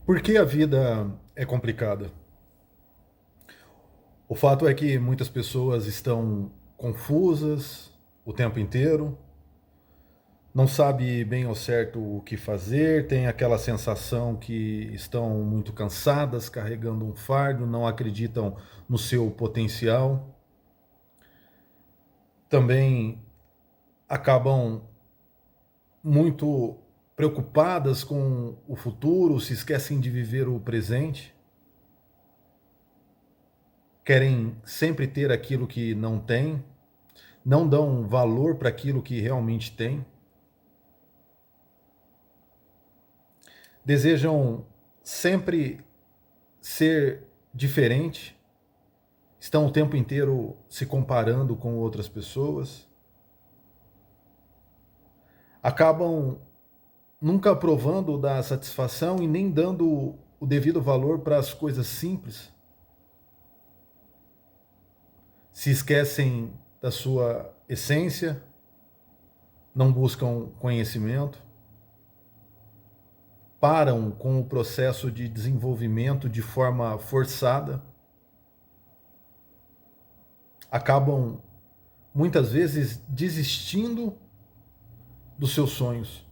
Por que a vida é complicada? O fato é que muitas pessoas estão confusas o tempo inteiro, não sabe bem ao certo o que fazer, tem aquela sensação que estão muito cansadas, carregando um fardo, não acreditam no seu potencial. Também acabam muito preocupadas com o futuro, se esquecem de viver o presente. Querem sempre ter aquilo que não têm, não dão valor para aquilo que realmente têm, desejam sempre ser diferente, estão o tempo inteiro se comparando com outras pessoas, acabam nunca provando da satisfação e nem dando o devido valor para as coisas simples, se esquecem da sua essência, não buscam conhecimento, param com o processo de desenvolvimento de forma forçada, acabam muitas vezes desistindo dos seus sonhos,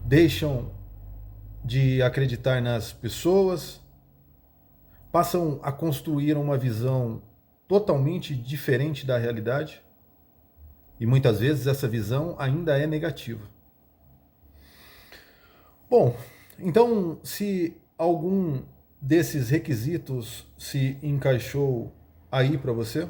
deixam de acreditar nas pessoas, passam a construir uma visão totalmente diferente da realidade e muitas vezes essa visão ainda é negativa. Bom, então se algum desses requisitos se encaixou aí para você,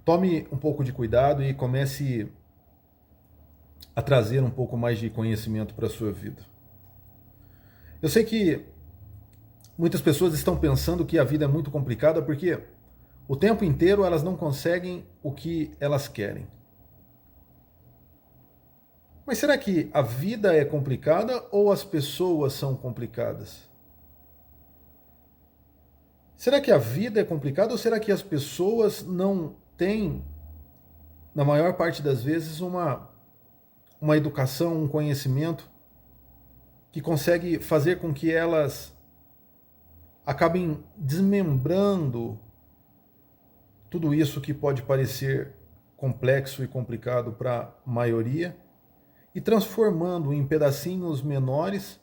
tome um pouco de cuidado e comece a trazer um pouco mais de conhecimento para a sua vida. Eu sei que muitas pessoas estão pensando que a vida é muito complicada porque o tempo inteiro elas não conseguem o que elas querem. Mas será que a vida é complicada ou as pessoas são complicadas? Será que a vida é complicada ou será que as pessoas não têm, na maior parte das vezes, uma educação, um conhecimento que consegue fazer com que elas acabem desmembrando tudo isso que pode parecer complexo e complicado para a maioria e transformando em pedacinhos menores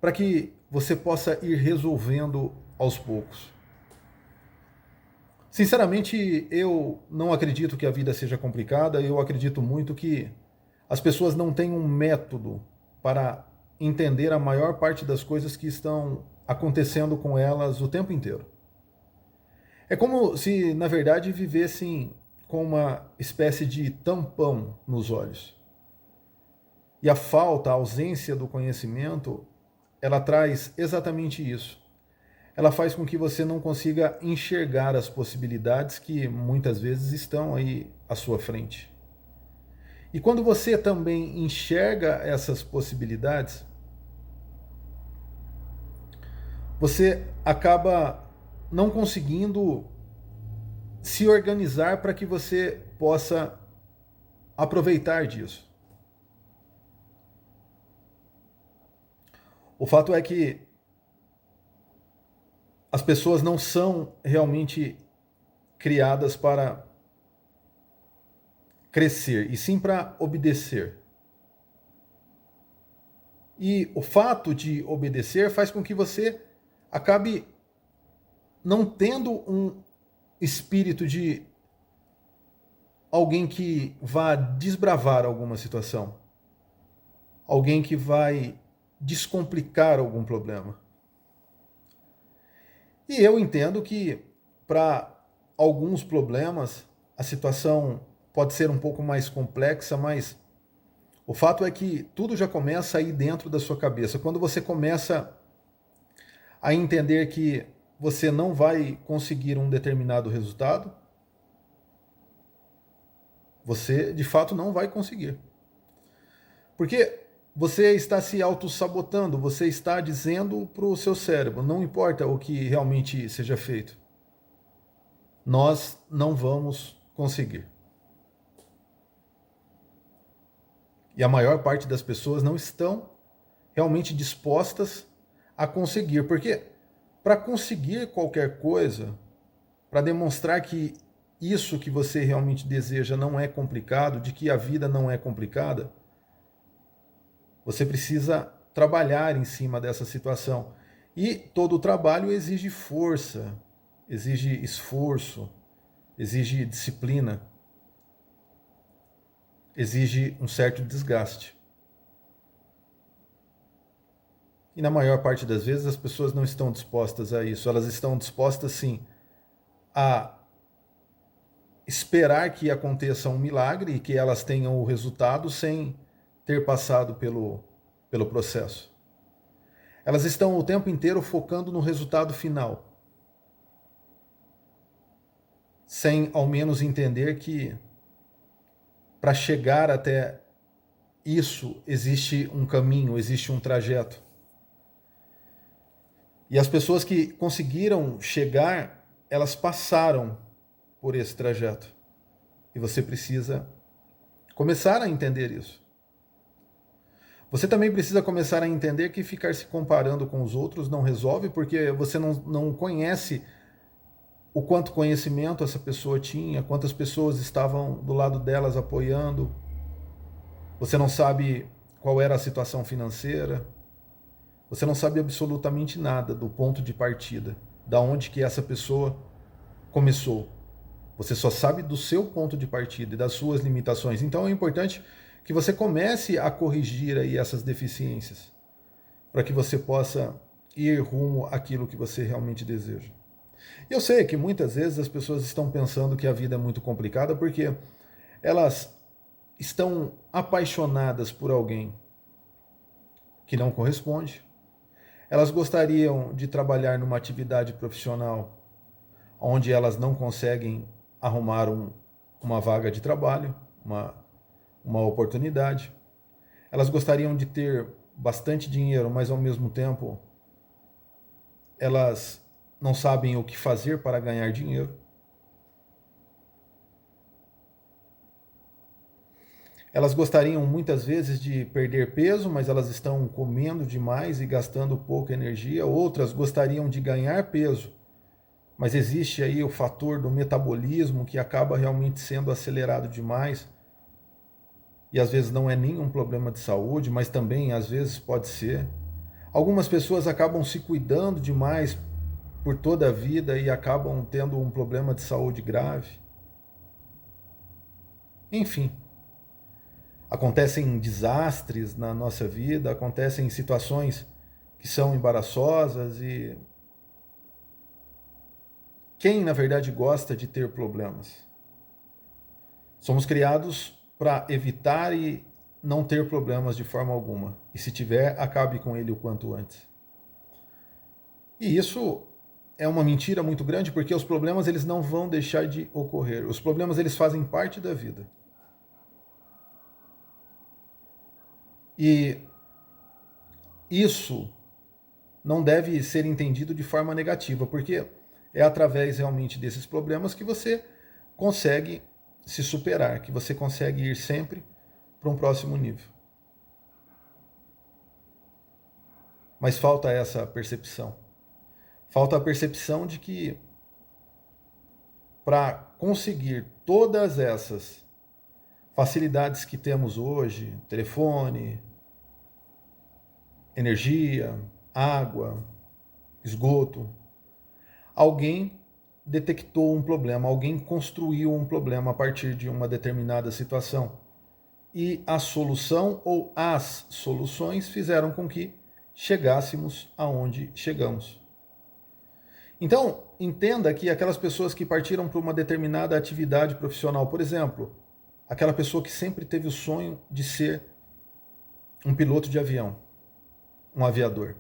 para que você possa ir resolvendo aos poucos. Sinceramente, eu não acredito que a vida seja complicada, eu acredito muito que as pessoas não têm um método para entender a maior parte das coisas que estão acontecendo com elas o tempo inteiro. É como se, na verdade, vivessem com uma espécie de tampão nos olhos. E a falta, a ausência do conhecimento, ela traz exatamente isso. Ela faz com que você não consiga enxergar as possibilidades que muitas vezes estão aí à sua frente. E quando você também enxerga essas possibilidades, você acaba não conseguindo se organizar para que você possa aproveitar disso. O fato é que as pessoas não são realmente criadas para crescer, e sim para obedecer. E o fato de obedecer faz com que você acabe não tendo um espírito de alguém que vá desbravar alguma situação, alguém que vai descomplicar algum problema. E eu entendo que para alguns problemas a situação pode ser um pouco mais complexa, mas o fato é que tudo já começa aí dentro da sua cabeça. Quando você começa a entender que você não vai conseguir um determinado resultado, você de fato não vai conseguir. Porque você está se auto-sabotando, você está dizendo para o seu cérebro, não importa o que realmente seja feito, nós não vamos conseguir. E a maior parte das pessoas não estão realmente dispostas a conseguir. Porque para conseguir qualquer coisa, para demonstrar que isso que você realmente deseja não é complicado, de que a vida não é complicada, você precisa trabalhar em cima dessa situação. E todo o trabalho exige força, exige esforço, exige disciplina, exige um certo desgaste. E na maior parte das vezes as pessoas não estão dispostas a isso. Elas estão dispostas, sim, a esperar que aconteça um milagre e que elas tenham o resultado sem ter passado pelo processo. Elas estão o tempo inteiro focando no resultado final, sem ao menos entender que para chegar até isso existe um caminho, existe um trajeto. E as pessoas que conseguiram chegar, elas passaram por esse trajeto. E você precisa começar a entender isso. Você também precisa começar a entender que ficar se comparando com os outros não resolve, porque você não conhece o quanto conhecimento essa pessoa tinha, quantas pessoas estavam do lado delas apoiando. Você não sabe qual era a situação financeira. Você não sabe absolutamente nada do ponto de partida, da onde que essa pessoa começou. Você só sabe do seu ponto de partida e das suas limitações. Então é importante que você comece a corrigir aí essas deficiências, para que você possa ir rumo àquilo que você realmente deseja. Eu sei que muitas vezes as pessoas estão pensando que a vida é muito complicada porque elas estão apaixonadas por alguém que não corresponde. Elas gostariam de trabalhar numa atividade profissional onde elas não conseguem arrumar uma vaga de trabalho, uma oportunidade. Elas gostariam de ter bastante dinheiro, mas ao mesmo tempo elas não sabem o que fazer para ganhar dinheiro. Elas gostariam muitas vezes de perder peso, mas elas estão comendo demais e gastando pouca energia. Outras gostariam de ganhar peso, mas existe aí o fator do metabolismo que acaba realmente sendo acelerado demais. E às vezes não é nenhum problema de saúde, mas também às vezes pode ser. Algumas pessoas acabam se cuidando demais por toda a vida e acabam tendo um problema de saúde grave. Enfim, acontecem desastres na nossa vida, acontecem situações que são embaraçosas e quem na verdade gosta de ter problemas? Somos criados para evitar e não ter problemas de forma alguma. E se tiver, acabe com ele o quanto antes. E isso é uma mentira muito grande, porque os problemas eles não vão deixar de ocorrer. Os problemas eles fazem parte da vida. E isso não deve ser entendido de forma negativa, porque é através realmente desses problemas que você consegue se superar, que você consegue ir sempre para um próximo nível. Mas falta essa percepção. Falta a percepção de que para conseguir todas essas facilidades que temos hoje, telefone, energia, água, esgoto, alguém detectou um problema, alguém construiu um problema a partir de uma determinada situação. E a solução ou as soluções fizeram com que chegássemos aonde chegamos. Então, entenda que aquelas pessoas que partiram para uma determinada atividade profissional, por exemplo, aquela pessoa que sempre teve o sonho de ser um piloto de avião, um aviador,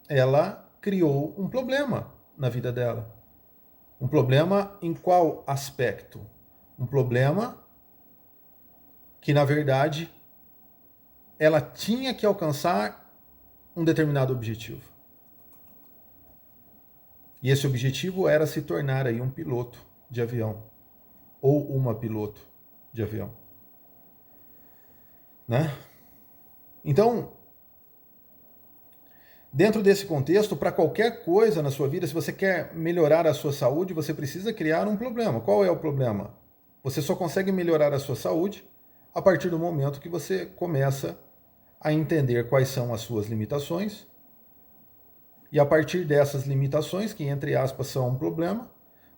ela criou um problema na vida dela. Um problema em qual aspecto? Um problema que, na verdade, ela tinha que alcançar um determinado objetivo. E esse objetivo era se tornar aí um piloto de avião ou uma piloto. de avião, né? Então, dentro desse contexto, para qualquer coisa na sua vida, se você quer melhorar a sua saúde, você precisa criar um problema. Qual é o problema? Você só consegue melhorar a sua saúde a partir do momento que você começa a entender quais são as suas limitações. E a partir dessas limitações, que entre aspas são um problema,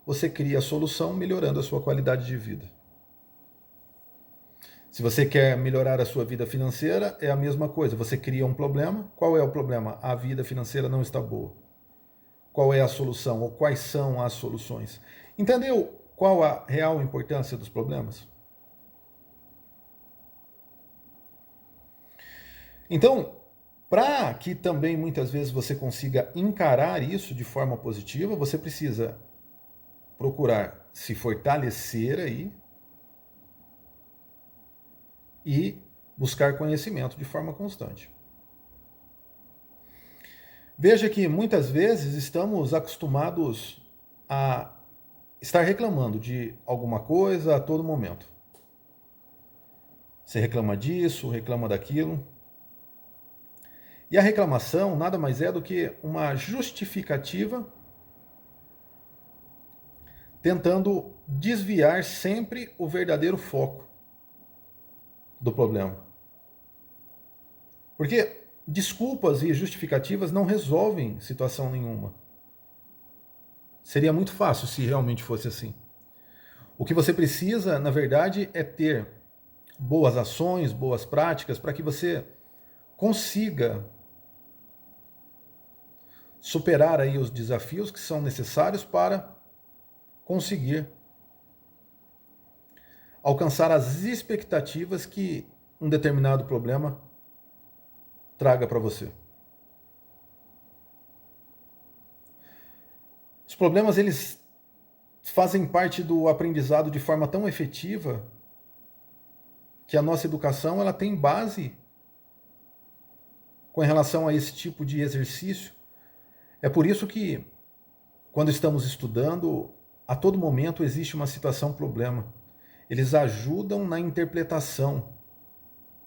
você cria a solução melhorando a sua qualidade de vida. Se você quer melhorar a sua vida financeira, é a mesma coisa. Você cria um problema. Qual é o problema? A vida financeira não está boa. Qual é a solução? Ou quais são as soluções? Entendeu qual a real importância dos problemas? Então, para que também muitas vezes você consiga encarar isso de forma positiva, você precisa procurar se fortalecer aí e buscar conhecimento de forma constante. Veja que muitas vezes estamos acostumados a estar reclamando de alguma coisa a todo momento. Você reclama disso, reclama daquilo. E a reclamação nada mais é do que uma justificativa tentando desviar sempre o verdadeiro foco do problema. Porque desculpas e justificativas não resolvem situação nenhuma. Seria muito fácil se realmente fosse assim. O que você precisa, na verdade, é ter boas ações, boas práticas, para que você consiga superar aí os desafios que são necessários para conseguir alcançar as expectativas que um determinado problema traga para você. Os problemas, eles fazem parte do aprendizado de forma tão efetiva que a nossa educação ela tem base com relação a esse tipo de exercício. É por isso que, quando estamos estudando, a todo momento existe uma situação-problema. Eles ajudam na interpretação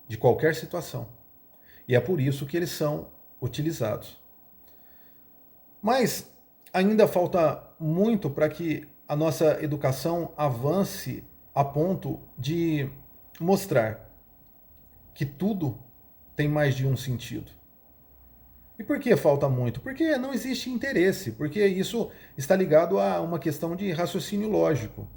de qualquer situação. E é por isso que eles são utilizados. Mas ainda falta muito para que a nossa educação avance a ponto de mostrar que tudo tem mais de um sentido. E por que falta muito? Porque não existe interesse, porque isso está ligado a uma questão de raciocínio lógico,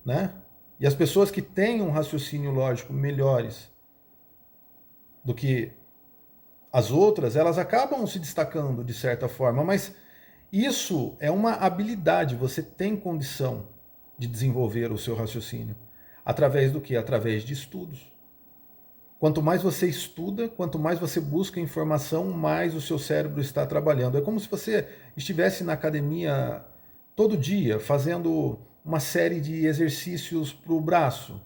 né? E as pessoas que têm um raciocínio lógico melhores do que as outras, elas acabam se destacando de certa forma, mas isso é uma habilidade, você tem condição de desenvolver o seu raciocínio. Através do quê? Através de estudos. Quanto mais você estuda, quanto mais você busca informação, mais o seu cérebro está trabalhando. É como se você estivesse na academia todo dia, fazendo uma série de exercícios para o braço,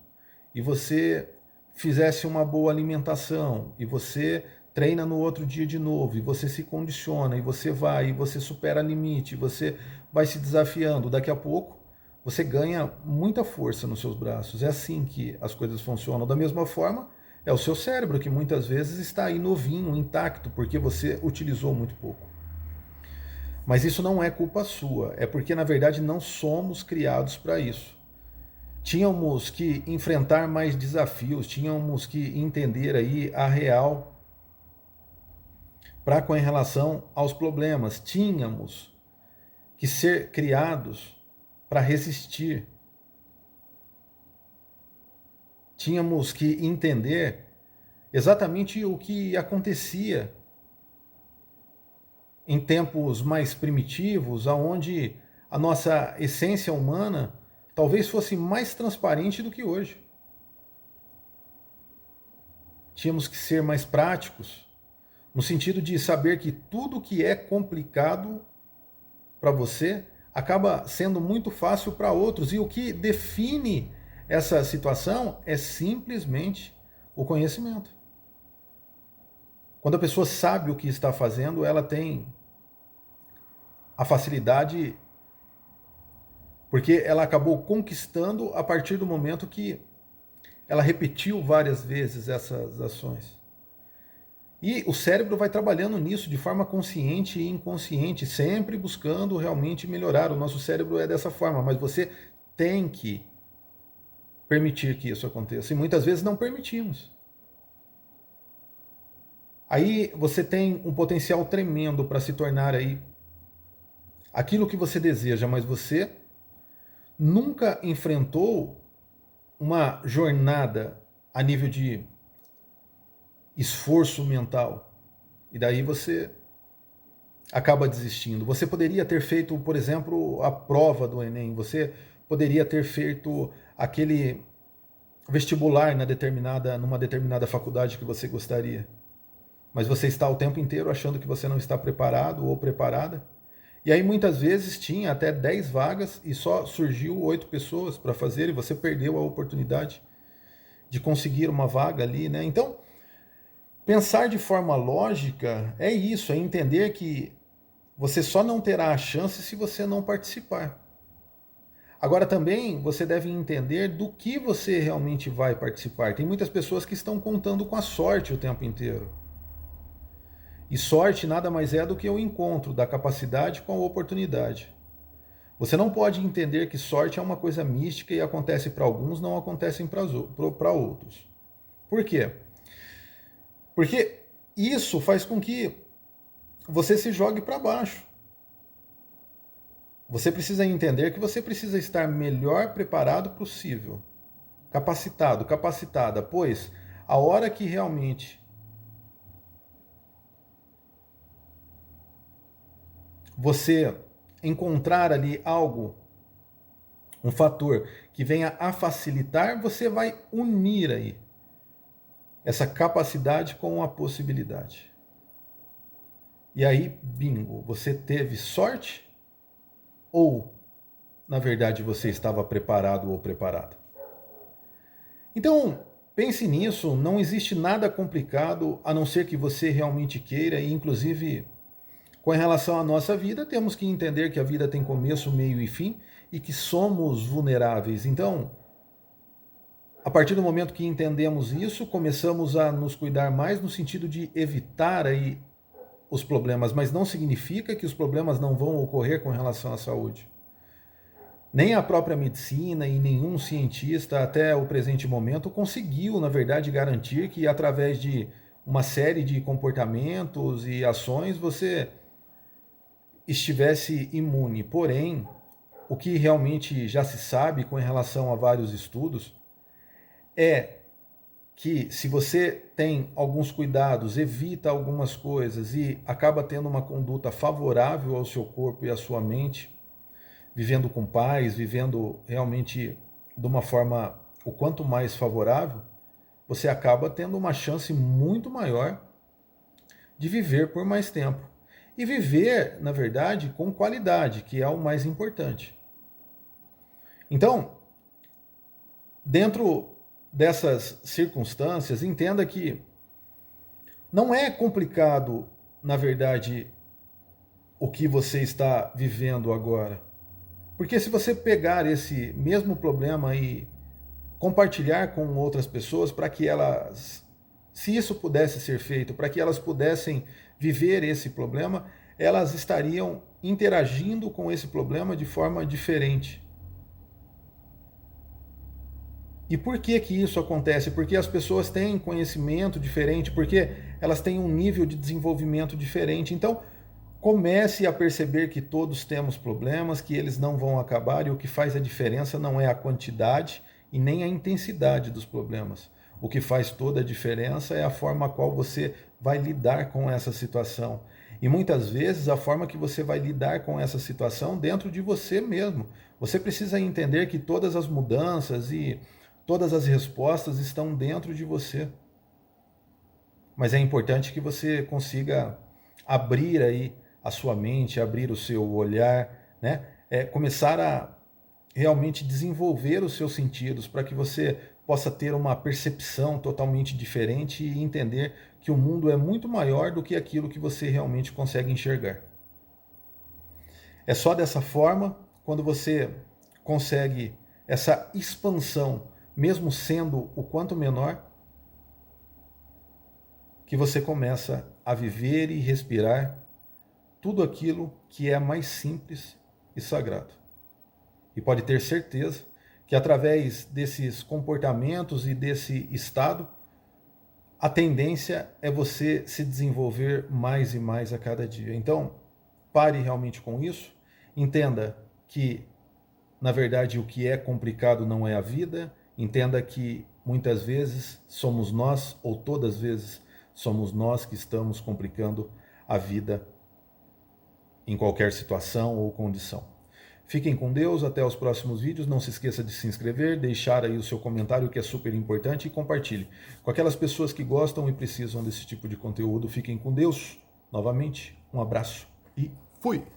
e você fizesse uma boa alimentação, e você treina no outro dia de novo, e você se condiciona, e você vai, e você supera limite, você vai se desafiando. Daqui a pouco, você ganha muita força nos seus braços. É assim que as coisas funcionam. Da mesma forma, é o seu cérebro que muitas vezes está aí novinho, intacto, porque você utilizou muito pouco. Mas isso não é culpa sua, é porque na verdade não somos criados para isso. Tínhamos que enfrentar mais desafios, tínhamos que entender aí a real para com relação aos problemas. Tínhamos que ser criados para resistir. Tínhamos que entender exatamente o que acontecia em tempos mais primitivos, aonde a nossa essência humana talvez fosse mais transparente do que hoje. Tínhamos que ser mais práticos, no sentido de saber que tudo que é complicado para você acaba sendo muito fácil para outros, e o que define essa situação é simplesmente o conhecimento. Quando a pessoa sabe o que está fazendo, ela tem a facilidade, Porque ela acabou conquistando a partir do momento que ela repetiu várias vezes essas ações. E o cérebro vai trabalhando nisso de forma consciente e inconsciente, sempre buscando realmente melhorar. O nosso cérebro é dessa forma, mas você tem que permitir que isso aconteça. E muitas vezes não permitimos. Aí você tem um potencial tremendo para se tornar aí aquilo que você deseja, mas você nunca enfrentou uma jornada a nível de esforço mental. E daí você acaba desistindo. Você poderia ter feito, por exemplo, a prova do Enem, você poderia ter feito aquele vestibular numa determinada faculdade que você gostaria. Mas você está o tempo inteiro achando que você não está preparado ou preparada. E aí muitas vezes tinha até 10 vagas e só surgiu 8 pessoas para fazer e você perdeu a oportunidade de conseguir uma vaga ali, né? Então, pensar de forma lógica é isso, é entender que você só não terá a chance se você não participar. Agora também você deve entender do que você realmente vai participar. Tem muitas pessoas que estão contando com a sorte o tempo inteiro. E sorte nada mais é do que o encontro da capacidade com a oportunidade. Você não pode entender que sorte é uma coisa mística e acontece para alguns, não acontecem para outros. Por quê? Porque isso faz com que você se jogue para baixo. Você precisa entender que você precisa estar melhor preparado possível, capacitado, capacitada, pois a hora que realmente você encontrar ali algo, um fator que venha a facilitar, você vai unir aí essa capacidade com a possibilidade. E aí, bingo, você teve sorte ou, na verdade, você estava preparado ou preparada? Então, pense nisso, não existe nada complicado a não ser que você realmente queira, e inclusive com relação à nossa vida, temos que entender que a vida tem começo, meio e fim e que somos vulneráveis. Então, a partir do momento que entendemos isso, começamos a nos cuidar mais no sentido de evitar aí os problemas, mas não significa que os problemas não vão ocorrer com relação à saúde. Nem a própria medicina e nenhum cientista até o presente momento conseguiu, na verdade, garantir que através de uma série de comportamentos e ações você estivesse imune. Porém, o que realmente já se sabe com relação a vários estudos é que se você tem alguns cuidados, evita algumas coisas e acaba tendo uma conduta favorável ao seu corpo e à sua mente, vivendo com paz, vivendo realmente de uma forma o quanto mais favorável, você acaba tendo uma chance muito maior de viver por mais tempo. E viver, na verdade, com qualidade, que é o mais importante. Então, dentro dessas circunstâncias, entenda que não é complicado, na verdade, o que você está vivendo agora. Porque se você pegar esse mesmo problema e compartilhar com outras pessoas para que elas, se isso pudesse ser feito, para que elas pudessem viver esse problema, elas estariam interagindo com esse problema de forma diferente. E por que que isso acontece? Porque as pessoas têm conhecimento diferente, porque elas têm um nível de desenvolvimento diferente. Então, comece a perceber que todos temos problemas, que eles não vão acabar e o que faz a diferença não é a quantidade e nem a intensidade dos problemas. O que faz toda a diferença é a forma a qual você vai lidar com essa situação. E muitas vezes a forma que você vai lidar com essa situação dentro de você mesmo. Você precisa entender que todas as mudanças e todas as respostas estão dentro de você. Mas é importante que você consiga abrir aí a sua mente, abrir o seu olhar, né? Começar a realmente desenvolver os seus sentidos para que você possa ter uma percepção totalmente diferente e entender que o mundo é muito maior do que aquilo que você realmente consegue enxergar. É só dessa forma, quando você consegue essa expansão, mesmo sendo o quanto menor, que você começa a viver e respirar tudo aquilo que é mais simples e sagrado. E pode ter certeza que através desses comportamentos e desse estado, a tendência é você se desenvolver mais e mais a cada dia. Então, pare realmente com isso, entenda que, na verdade, o que é complicado não é a vida, entenda que muitas vezes somos nós, ou todas as vezes somos nós que estamos complicando a vida em qualquer situação ou condição. Fiquem com Deus, até os próximos vídeos. Não se esqueça de se inscrever, deixar aí o seu comentário, que é super importante, e compartilhe com aquelas pessoas que gostam e precisam desse tipo de conteúdo. Fiquem com Deus. Novamente, um abraço e fui!